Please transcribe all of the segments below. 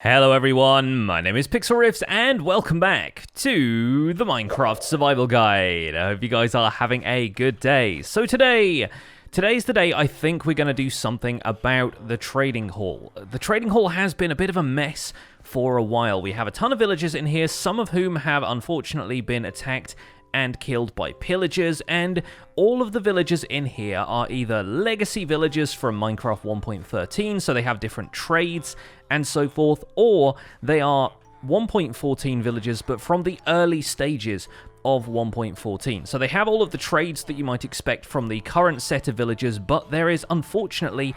Hello everyone, my name is Pixlriffs and welcome back to the Minecraft Survival Guide. I hope you guys are having a good day. So today's the day I think we're going to do something about the trading hall. The trading hall has been a bit of a mess for a while. We have a ton of villagers in here, some of whom have unfortunately been attacked and killed by pillagers, and all of the villagers in here are either legacy villagers from Minecraft 1.13, so they have different trades and so forth, or they are 1.14 villagers, but from the early stages of 1.14. So they have all of the trades that you might expect from the current set of villagers, but there is unfortunately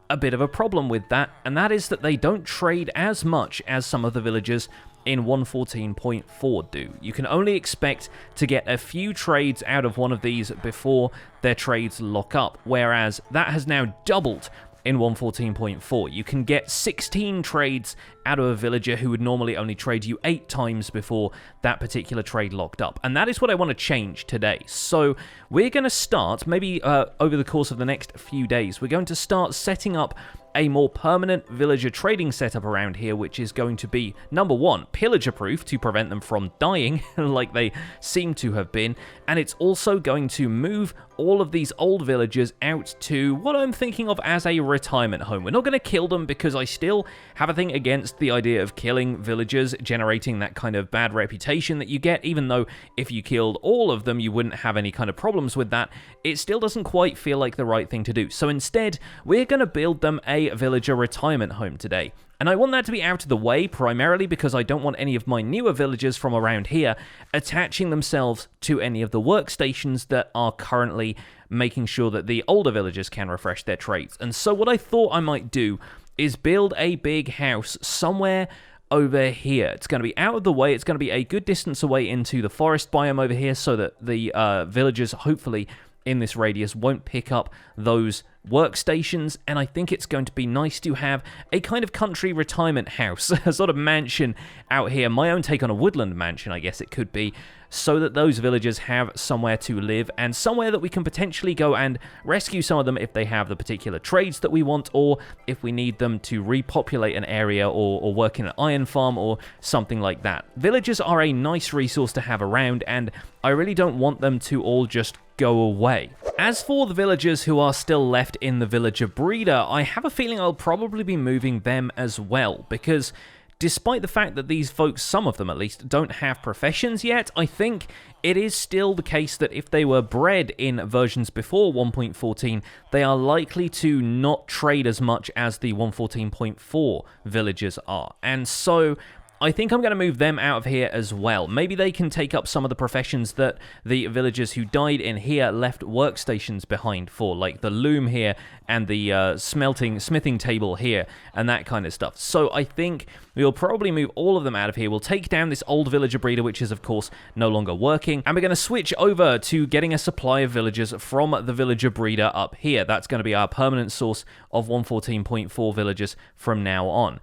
a bit of a problem with that, and that is that they don't trade as much as some of the villagers in 1.14.4 do. You can only expect to get a few trades out of one of these before their trades lock up, whereas that has now doubled in 1.14.4. You can get 16 trades out of a villager who would normally only trade you 8 times before that particular trade locked up. And that is what I want to change today. So we're going to start, maybe over the course of the next few days, we're going to start setting up a more permanent villager trading setup around here, which is going to be, number one, pillager proof to prevent them from dying like they seem to have been, and it's also going to move all of these old villagers out to what I'm thinking of as a retirement home. We're not going to kill them because I still have a thing against the idea of killing villagers, generating that kind of bad reputation that you get, even though if you killed all of them you wouldn't have any kind of problems with that. It still doesn't quite feel like the right thing to do. So instead, we're going to build them a villager retirement home today. And I want that to be out of the way, primarily because I don't want any of my newer villagers from around here attaching themselves to any of the workstations that are currently making sure that the older villagers can refresh their trades. And so what I thought I might do is build a big house somewhere over here. It's going to be out of the way. It's going to be a good distance away into the forest biome over here so that the villagers, hopefully, in this radius won't pick up those workstations, and I think it's going to be nice to have a kind of country retirement house, a sort of mansion out here, my own take on a woodland mansion, I guess it could be, so that those villagers have somewhere to live and somewhere that we can potentially go and rescue some of them if they have the particular trades that we want, or if we need them to repopulate an area or work in an iron farm or something like that. Villagers are a nice resource to have around, and I really don't want them to all just go away. As for the villagers who are still left in the villager breeder, I have a feeling I'll probably be moving them as well, because despite the fact that these folks, some of them at least, don't have professions yet, I think it is still the case that if they were bred in versions before 1.14, they are likely to not trade as much as the 1.14.4 villagers are. And so I think I'm going to move them out of here as well. Maybe they can take up some of the professions that the villagers who died in here left workstations behind for, like the loom here and the smithing table here and that kind of stuff. So I think we'll probably move all of them out of here. We'll take down this old villager breeder, which is of course no longer working, and we're going to switch over to getting a supply of villagers from the villager breeder up here. That's going to be our permanent source of 1.14.4 villagers from now on.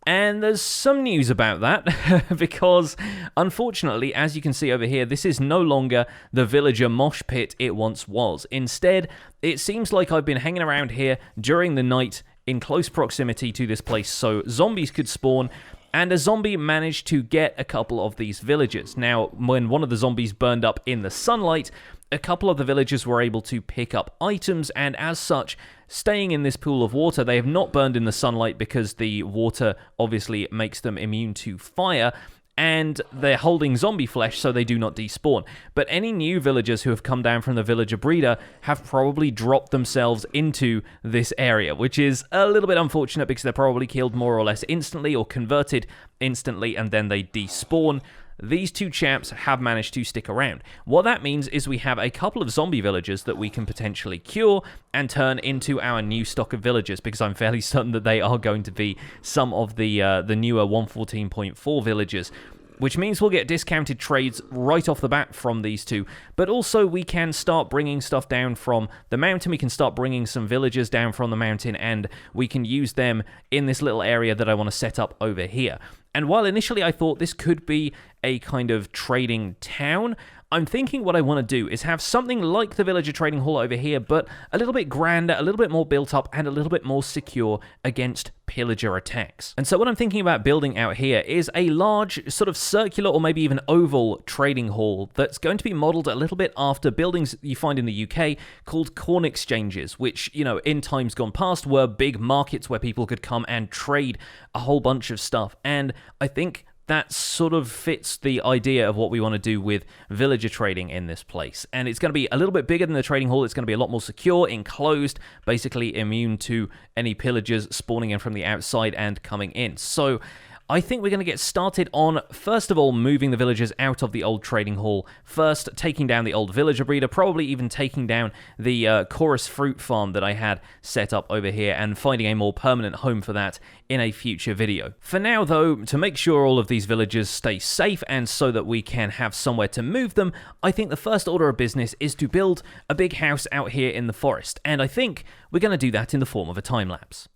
And there's some news about that, because unfortunately, as you can see over here, this is no longer the villager mosh pit it once was. Instead, it seems like I've been hanging around here during the night in close proximity to this place so zombies could spawn, and a zombie managed to get a couple of these villagers. Now, when one of the zombies burned up in the sunlight, a couple of the villagers were able to pick up items, and as such, staying in this pool of water, they have not burned in the sunlight because the water obviously makes them immune to fire, and they're holding zombie flesh so they do not despawn. But any new villagers who have come down from the villager breeder have probably dropped themselves into this area, which is a little bit unfortunate because they're probably killed more or less instantly or converted instantly and then they despawn. These two chaps have managed to stick around. What that means is we have a couple of zombie villagers that we can potentially cure and turn into our new stock of villagers, because I'm fairly certain that they are going to be some of the newer 1.14.4 villagers, which means we'll get discounted trades right off the bat from these two. But also we can start bringing stuff down from the mountain, we can start bringing some villagers down from the mountain, and we can use them in this little area that I want to set up over here. And while initially I thought this could be a kind of trading town, I'm thinking what I want to do is have something like the villager trading hall over here, but a little bit grander, a little bit more built up, and a little bit more secure against pillager attacks. And so what I'm thinking about building out here is a large sort of circular or maybe even oval trading hall that's going to be modeled a little bit after buildings you find in the UK called corn exchanges, which, you know, in times gone past were big markets where people could come and trade a whole bunch of stuff. And I think that sort of fits the idea of what we want to do with villager trading in this place. And it's going to be a little bit bigger than the trading hall. It's going to be a lot more secure, enclosed, basically immune to any pillagers spawning in from the outside and coming in. So I think we're going to get started on, first of all, moving the villagers out of the old trading hall. First, taking down the old villager breeder, probably even taking down the chorus fruit farm that I had set up over here and finding a more permanent home for that in a future video. For now, though, to make sure all of these villagers stay safe and so that we can have somewhere to move them, I think the first order of business is to build a big house out here in the forest. And I think we're going to do that in the form of a time lapse.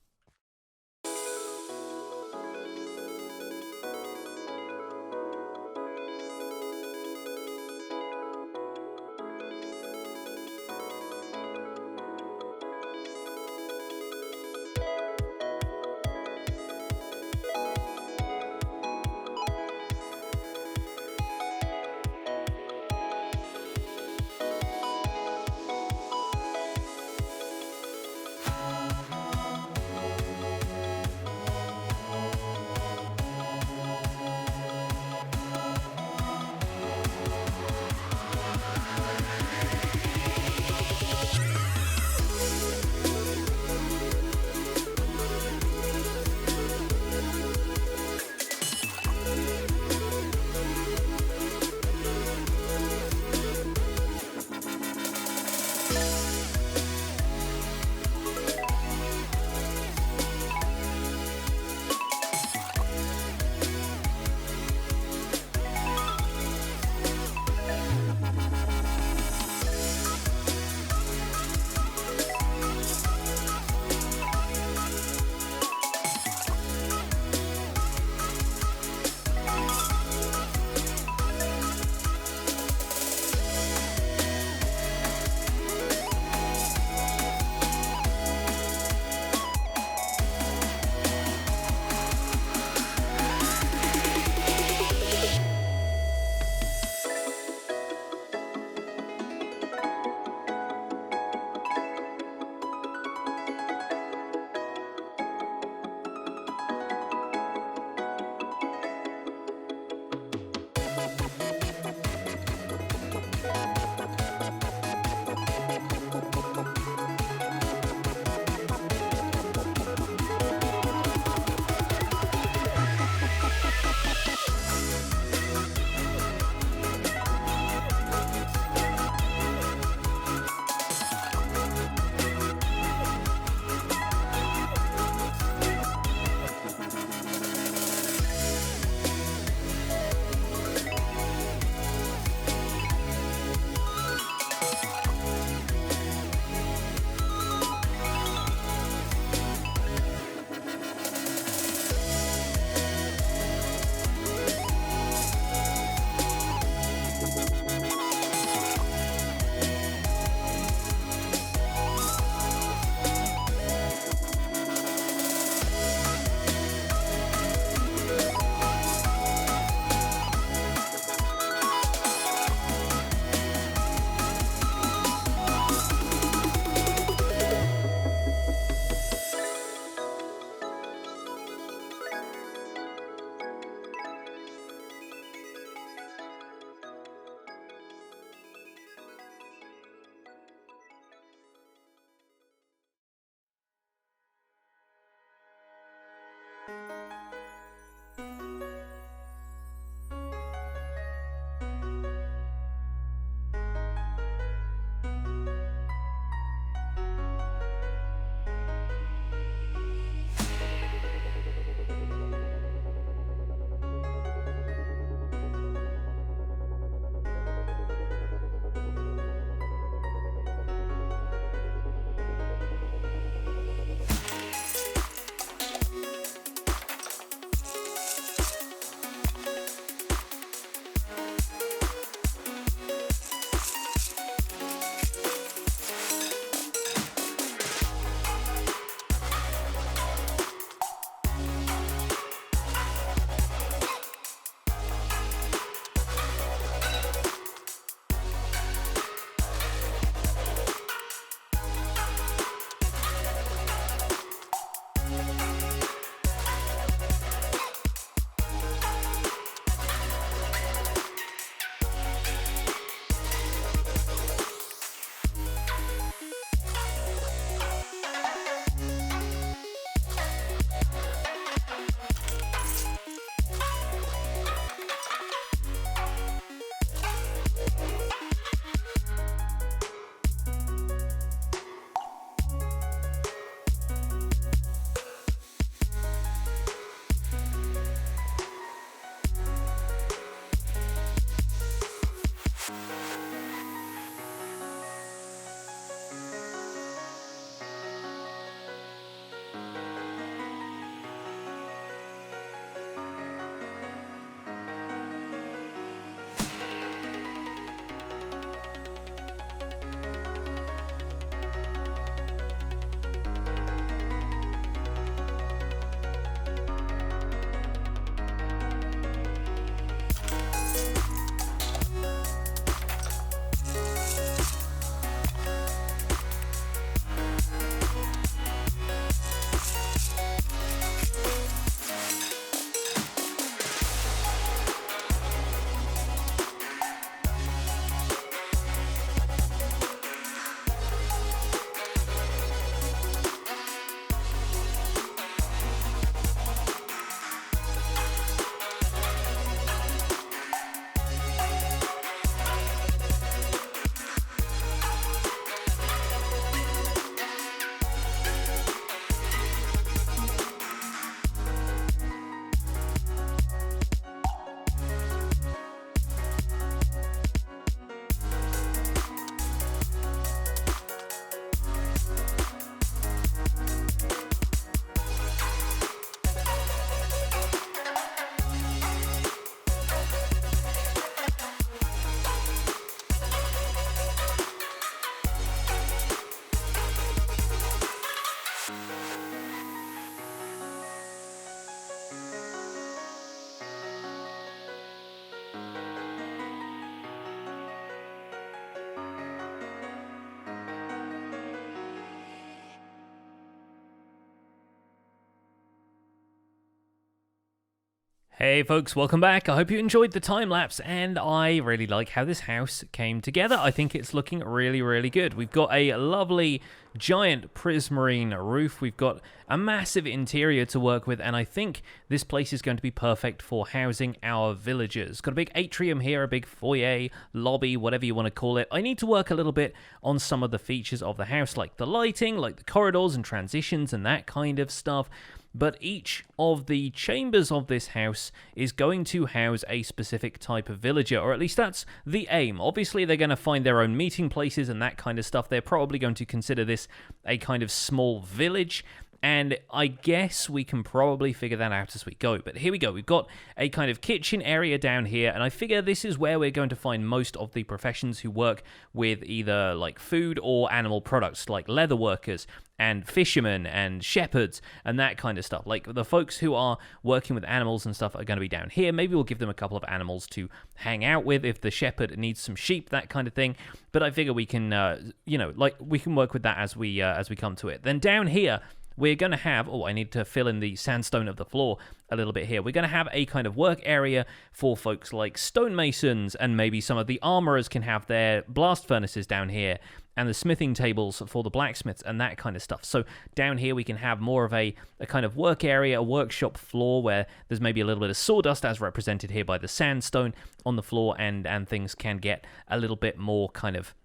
Hey folks, welcome back. I hope you enjoyed the time lapse, and I really like how this house came together. I think it's looking really, really good. We've got a lovely giant prismarine roof. We've got a massive interior to work with, and I think this place is going to be perfect for housing our villagers. Got a big atrium here, a big foyer, lobby, whatever you want to call it. I need to work a little bit on some of the features of the house, like the lighting, like the corridors and transitions and that kind of stuff. But each of the chambers of this house is going to house a specific type of villager, or at least that's the aim. Obviously, they're going to find their own meeting places and that kind of stuff. They're probably going to consider this a kind of small village, and I guess we can probably figure that out as we go. But here we go. We've got a kind of kitchen area down here, and I figure this is where we're going to find most of the professions who work with either like food or animal products, like leather workers and fishermen and shepherds and that kind of stuff. Like the folks who are working with animals and stuff are going to be down here. Maybe we'll give them a couple of animals to hang out with if the shepherd needs some sheep, that kind of thing. But I figure we can, we can work with that as we come to it. Then down here, we're going to have, I need to fill in the sandstone of the floor a little bit here. We're going to have a kind of work area for folks like stonemasons, and maybe some of the armorers can have their blast furnaces down here, and the smithing tables for the blacksmiths and that kind of stuff. So down here we can have more of a kind of work area, a workshop floor where there's maybe a little bit of sawdust as represented here by the sandstone on the floor, and things can get a little bit more kind of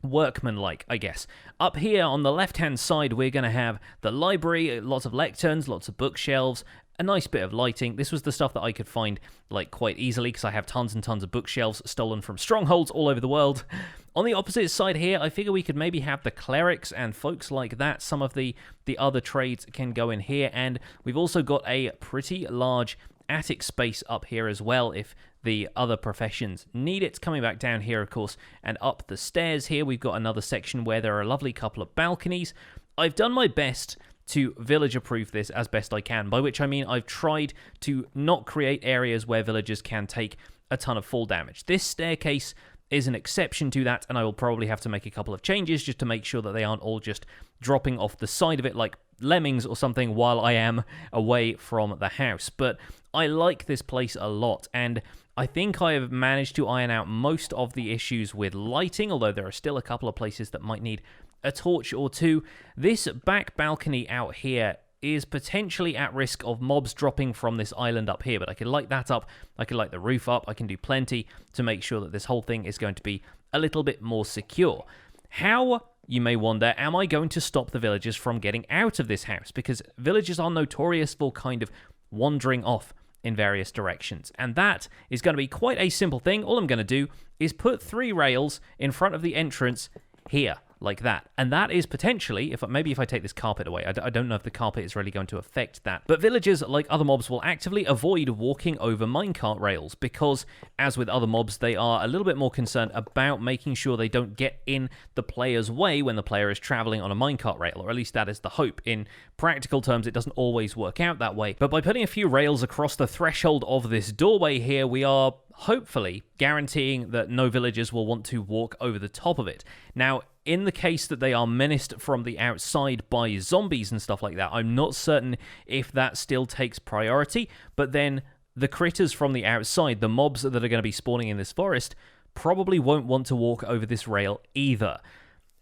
workmanlike, I guess. Up here on the left-hand side, we're going to have the library, lots of lecterns, lots of bookshelves, a nice bit of lighting. This was the stuff that I could find like quite easily because I have tons and tons of bookshelves stolen from strongholds all over the world. On the opposite side here, I figure we could maybe have the clerics and folks like that. Some of the other trades can go in here, and we've also got a pretty large attic space up here as well if the other professions need it. Coming back down here, of course, and up the stairs here, we've got another section where there are a lovely couple of balconies. I've done my best to villager-proof this as best I can, by which I mean I've tried to not create areas where villagers can take a ton of fall damage. This staircase is an exception to that, and I will probably have to make a couple of changes just to make sure that they aren't all just dropping off the side of it like lemmings or something while I am away from the house. But I like this place a lot, and I think I have managed to iron out most of the issues with lighting, although there are still a couple of places that might need a torch or two. This back balcony out here is potentially at risk of mobs dropping from this island up here, but I can light that up, I can light the roof up, I can do plenty to make sure that this whole thing is going to be a little bit more secure. How, you may wonder, am I going to stop the villagers from getting out of this house? Because villagers are notorious for kind of wandering off in various directions, and that is going to be quite a simple thing. All I'm going to do is put 3 rails in front of the entrance here, like that. And that is potentially, if I take this carpet away, I don't know if the carpet is really going to affect that. But villagers, like other mobs, will actively avoid walking over minecart rails because, as with other mobs, they are a little bit more concerned about making sure they don't get in the player's way when the player is traveling on a minecart rail, or at least that is the hope. In practical terms, it doesn't always work out that way. But by putting a few rails across the threshold of this doorway here, we are hopefully guaranteeing that no villagers will want to walk over the top of it. Now, in the case that they are menaced from the outside by zombies and stuff like that, I'm not certain if that still takes priority, but then the critters from the outside, the mobs that are going to be spawning in this forest, probably won't want to walk over this rail either.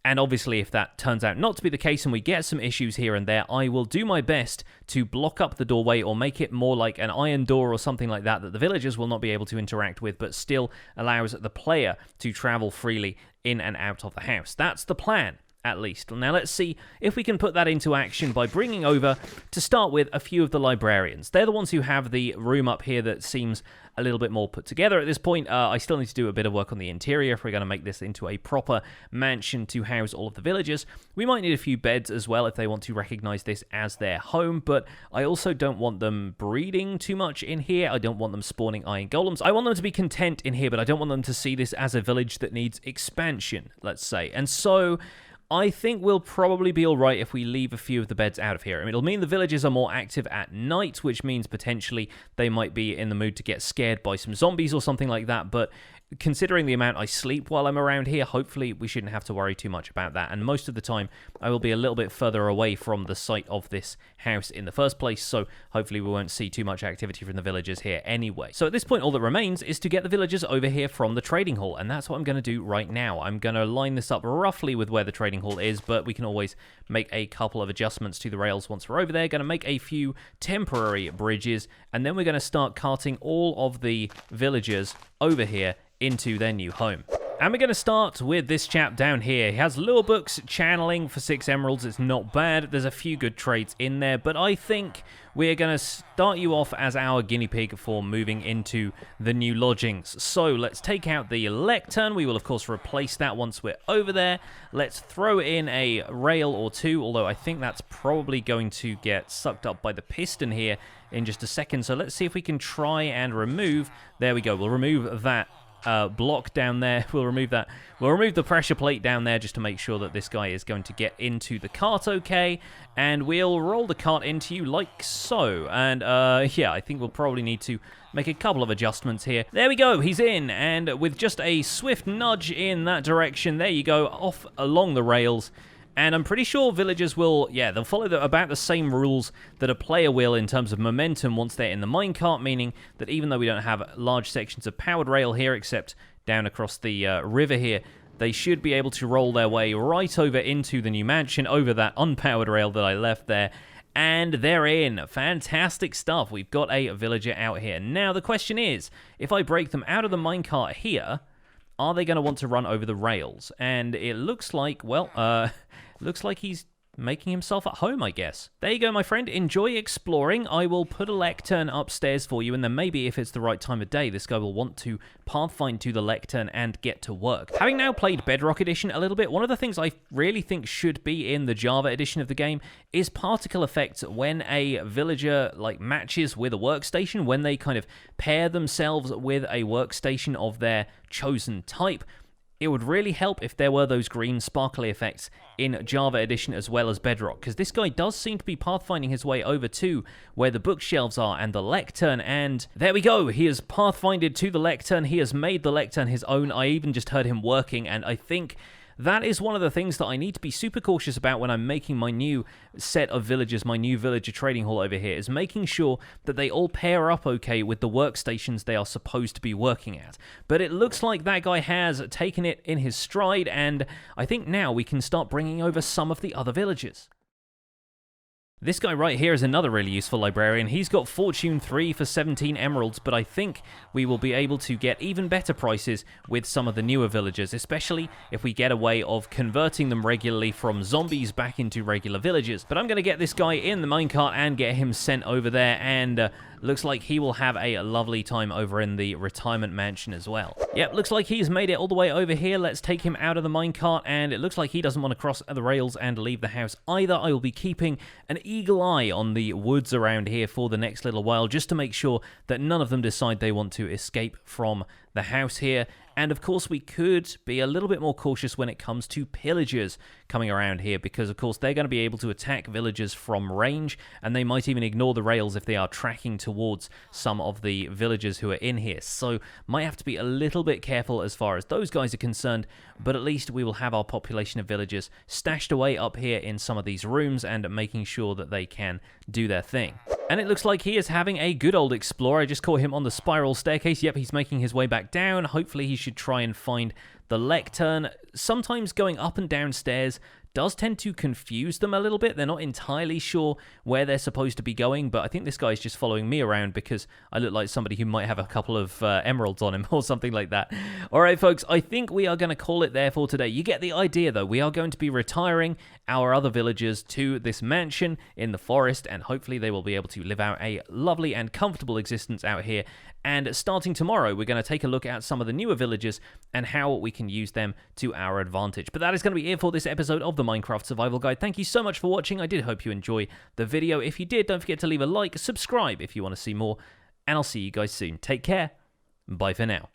And obviously, if that turns out not to be the case and we get some issues here and there, I will do my best to block up the doorway or make it more like an iron door or something like that the villagers will not be able to interact with, but still allows the player to travel freely in and out of the house. That's the plan, at least. Now let's see if we can put that into action by bringing over, to start with, a few of the librarians. They're the ones who have the room up here that seems a little bit more put together at this point. I still need to do a bit of work on the interior if we're going to make this into a proper mansion to house all of the villagers. We might need a few beds as well if they want to recognize this as their home, but I also don't want them breeding too much in here. I don't want them spawning iron golems. I want them to be content in here, but I don't want them to see this as a village that needs expansion, let's say. And so I think we'll probably be alright if we leave a few of the beds out of here. I mean, it'll mean the villagers are more active at night, which means potentially they might be in the mood to get scared by some zombies or something like that, but considering the amount I sleep while I'm around here, hopefully we shouldn't have to worry too much about that. And most of the time, I will be a little bit further away from the site of this house in the first place, so hopefully we won't see too much activity from the villagers here anyway. So at this point, all that remains is to get the villagers over here from the trading hall, and that's what I'm going to do right now. I'm going to line this up roughly with where the trading hall is, but we can always make a couple of adjustments to the rails once we're over there. Going to make a few temporary bridges, and then we're going to start carting all of the villagers over here into their new home. And we're going to start with this chap down here. He has lure books, channeling for 6 emeralds. It's not bad. There's a few good trades in there, but I think we're going to start you off as our guinea pig for moving into the new lodgings. So let's take out the lectern. We will, of course, replace that once we're over there. Let's throw in a rail or two, although I think that's probably going to get sucked up by the piston here in just a second. So let's see if we can try and remove. There we go. We'll remove that block down there. We'll remove that. We'll remove the pressure plate down there just to make sure that this guy is going to get into the cart okay. And we'll roll the cart into you like so. And yeah, I think we'll probably need to make a couple of adjustments here. There we go. He's in. And with just a swift nudge in that direction, there you go, off along the rails. And I'm pretty sure villagers will, yeah, they'll follow about the same rules that a player will in terms of momentum once they're in the minecart, meaning that even though we don't have large sections of powered rail here, except down across the river here, they should be able to roll their way right over into the new mansion, over that unpowered rail that I left there. And they're in. Fantastic stuff. We've got a villager out here. Now, the question is, if I break them out of the minecart here, are they going to want to run over the rails? And it looks like, well, looks like he's making himself at home, I guess. There you go, my friend. Enjoy exploring. I will put a lectern upstairs for you, and then maybe if it's the right time of day, this guy will want to pathfind to the lectern and get to work. Having now played Bedrock Edition a little bit, one of the things I really think should be in the Java edition of the game is particle effects when a villager like matches with a workstation, when they kind of pair themselves with a workstation of their chosen type. It would really help if there were those green sparkly effects in Java Edition as well as Bedrock, because this guy does seem to be pathfinding his way over to where the bookshelves are and the lectern, and there we go. He has pathfinded to the lectern. He has made the lectern his own. I even just heard him working, and I think that is one of the things that I need to be super cautious about when I'm making my new set of villagers, my new villager trading hall over here, is making sure that they all pair up okay with the workstations they are supposed to be working at. But it looks like that guy has taken it in his stride, and I think now we can start bringing over some of the other villagers. This guy right here is another really useful librarian. He's got Fortune 3 for 17 emeralds, but I think we will be able to get even better prices with some of the newer villagers, especially if we get a way of converting them regularly from zombies back into regular villagers. But I'm going to get this guy in the minecart and get him sent over there, and looks like he will have a lovely time over in the retirement mansion as well. Yep, looks like he's made it all the way over here. Let's take him out of the minecart, and it looks like he doesn't want to cross the rails and leave the house either. I will be keeping an eagle eye on the woods around here for the next little while, just to make sure that none of them decide they want to escape from the house here. And of course, we could be a little bit more cautious when it comes to pillagers coming around here, because of course they're going to be able to attack villagers from range, and they might even ignore the rails if they are tracking towards some of the villagers who are in here. So might have to be a little bit careful as far as those guys are concerned, but at least we will have our population of villagers stashed away up here in some of these rooms and making sure that they can do their thing. And it looks like he is having a good old explore. I just caught him on the spiral staircase. Yep, he's making his way back down. Hopefully he should try and find the lectern. Sometimes going up and down stairs does tend to confuse them a little bit. They're not entirely sure where they're supposed to be going, but I think this guy's just following me around because I look like somebody who might have a couple of emeralds on him or something like that. All right, folks, I think we are going to call it there for today. You get the idea, though. We are going to be retiring our other villagers to this mansion in the forest, and hopefully they will be able to live out a lovely and comfortable existence out here. And starting tomorrow, we're going to take a look at some of the newer villagers and how we can use them to our advantage. But that is going to be it for this episode of the Minecraft Survival Guide. Thank you so much for watching. I did hope you enjoy the video. If you did, don't forget to leave a like, subscribe if you want to see more, and I'll see you guys soon. Take care. Bye for now.